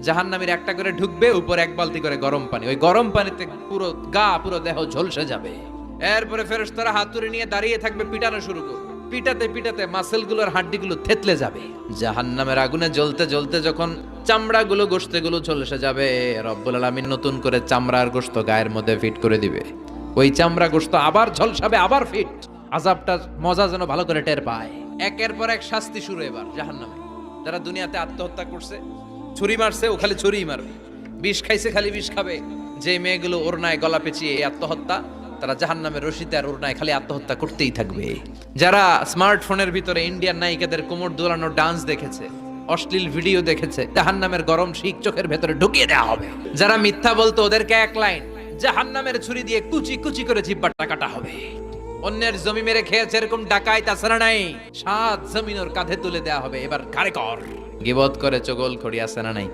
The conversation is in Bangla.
জাহান্নামীর একটা করে ঢুকবে, উপর এক বালতি করে গরম পানি, ওই গরম পানিতে পুরো গা পুরো দেহ ঝলসে যাবে। এরপরে ফেরেশতারা হাতুড়ি নিয়ে দাঁড়িয়ে থাকবে, পিটানো শুরু করবে। পিটাতে পিটাতে মাসেলগুলোর হাড্ডিগুলো থেতলে যাবে। জাহান্নামের আগুনে জ্বলতে জ্বলতে যখন চামড়াগুলো গোশতগুলো ঝলসে যাবে, রব্বুল আলামিন নতুন করে চামড়ার গোশত গায়ের মধ্যে ফিট করে দিবে। ওই চামড়া গোশত আবার ঝলসাবে, আবার ফিট। আযাবটা মজা যেন ভালো করে টের পায়। একের পর এক শাস্তি শুরু এবার জাহান্নামে। যারা দুনিয়াতে আত্মহত্যা করছে, ছুরি মারছে, ও খালি ছুরিই মারবে। বিষ খাইছে, খালি বিষ খাবে। যে মেয়েগুলো ওড়নায় গলা পেঁচিয়ে এই আত্মহত্যা, তারা জাহান্নামের রশিতে আর ওড়নায় খালি আত্মহত্যা করতেই থাকবে। যারা স্মার্টফোনের ভিতরে ইন্ডিয়ান নায়িকাদের কোমর দোলানো ডান্স দেখেছে, অশ্লীল ভিডিও দেখেছে, জাহান্নামের গরম শিক চোখের ভেতরে ঢুকিয়ে দেওয়া হবে। যারা মিথ্যা বলতো, ওদেরকে এক লাইন জাহান্নামের ছুরি দিয়ে কুচি কুচি করে জিহ্বাটা কাটা হবে। অন্যের জমি মেরে খেয়েছে এরকম ডাকাইত আসরা নাই, 7 জমিন ওর কাঁধে তুলে দেওয়া হবে। এবার ঘাড়ে কর। গিবত করে চগল খড়ি আছে না নাই?